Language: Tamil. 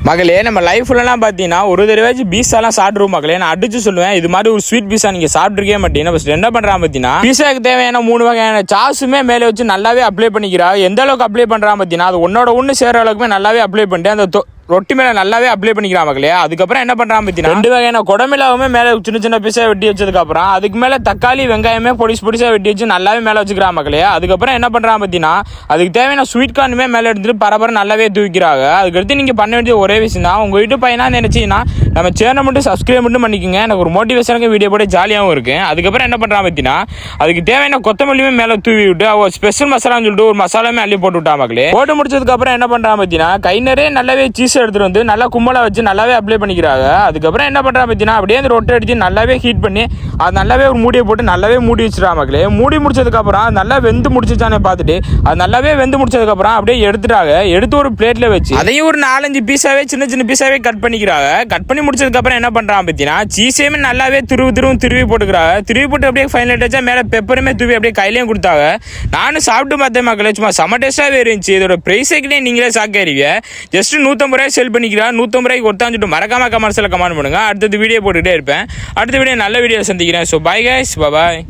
மகளே நம்ம லைஃப்லலாம் பார்த்தீங்கன்னா ஒரு தடவையாச்சும் பீஸாலாம் சாப்பிடுவோம் மகளே. நான் அடிச்சு சொல்லுவேன், இது மாதிரி ஒரு ஸ்வீட் பீஸா நீங்கள் சாப்பிட்ருக்கே மாட்டீங்கன்னா ஃபஸ்ட் என்ன பண்ணுறான் பார்த்தீங்கன்னா பீஸாக்கு தேவையான 3 வகையான சாஸுமே மேலே வச்சு நல்லாவே அப்ளை பண்ணிக்கிறா. எந்த அளவுக்கு அப்ளை பண்ணுறான் பார்த்தீங்கன்னா அது ஒன்னோட ஒன்று சேர அளவுக்குமே நல்லாவே அப்ளை பண்ணிட்டு அந்த ரொட்டி மேலே நல்லாவே அப்ளை பண்ணிக்கிறான் மக்களே. அதுக்கப்புறம் என்ன பண்ணுறான் பார்த்தீங்கன்னா 2 வகையான குடமிளாவுமே மேலே சின்ன சின்ன பீஸாக வெட்டி வச்சதுக்கப்புறம் அதுக்கு மேலே தக்காளி வெங்காயமே பொடிசாக வெட்டி வச்சு நல்லாவே மேலே வச்சுக்கிறான் மக்களே. அதுக்கப்புறம் என்ன பண்ணுறான் பார்த்தீங்கன்னா அதுக்கு தேவையான ஸ்வீட் கார்னுமே மேலே எடுத்துட்டு பரபர நல்லாவே தூக்கிறாங்க. அதுக்கடுத்து நீங்கள் பண்ண வேண்டிய ஒரே விஷயம் தான், உங்கள் வீட்டு பையனா நினச்சிங்கன்னா நம்ம சேனல் மட்டும் சப்ஸ்கிரைப் மட்டும் பண்ணிக்கோங்க. எனக்கு ஒரு மோட்டிவேஷனுக்கு வீடியோ போட்டு ஜாலியாகவும் இருக்குது. அதுக்கப்புறம் என்ன பண்ணுறான் பார்த்தீங்கன்னா அதுக்கு தேவையான கொத்தமல்லியுமே மேலே தூவி விட்டு அவள் ஸ்பெஷல் மசாலான்னு சொல்லிட்டு ஒரு மசாலாமே அள்ளி போட்டு விட்டா மக்களே. போட்டு முடிச்சதுக்கப்புறம் என்ன பண்ணுறான் பார்த்தீங்கன்னா கை நிறைய நல்லாவே சீஸ் எடுத்துட்டு வந்து நல்லா கும்பலா வச்சு நல்லாவே அப்ளை பண்ணிக்கிறாங்க. அதுக்கப்புறம் என்ன பண்றா பார்த்தீங்கன்னா அப்படியே அந்த ரொட்டை அடிச்சு நல்லாவே ஹீட் பண்ணி அது நல்லாவே ஒரு மூடியை போட்டு நல்லாவே மூடி வச்சிடா மக்களே. மூடி முடிச்சதுக்கப்புறம் நல்லா வெந்து முடிச்சுச்சானே பார்த்துட்டு அது நல்லாவே வெந்து முடிச்சதுக்கப்புறம் அப்படியே எடுத்துட்டாங்க. எடுத்து ஒரு பிளேட்ல வச்சு அதையும் ஒரு 4-5 பீஸாவே சின்ன சின்ன பீஸாவே கட் பண்ணிக்கிறாங்க. கட் பண்ணி முடிச்சதுக்கப்புறம் என்ன பண்றான் பார்த்தீங்கன்னா சீஸையுமே நல்லாவே திருவி போட்டுக்கிறாங்க. திருவி போட்டு அப்படியே ஃபைனல் டச்சா மேலே பெப்பருமே தூவி அப்படியே கையிலையும் கொடுத்தாங்க. நானும் சாப்பிட்டு பார்த்தேன் மக்களே, சும்மா செம டேஸ்டாகவே இருந்துச்சு. இதோட ப்ரைஸைக்குனே நீங்களே சாக்காயிருவீங்க. ஜஸ்ட் 150 ரூபாய் செல் பண்ணிக்கிறா. 150 ரூபாய்க்கு ஒருத்தாஞ்சிட்டு மறக்காம கமெண்ட்ஸில் கமெண்ட் பண்ணுங்க. அடுத்தது வீடியோ போட்டுக்கிட்டே இருப்பேன். அடுத்த வீடியோ நல்ல வீடியோ சந்திக்கிறேன். ஸோ பை கைஸ், பாய்.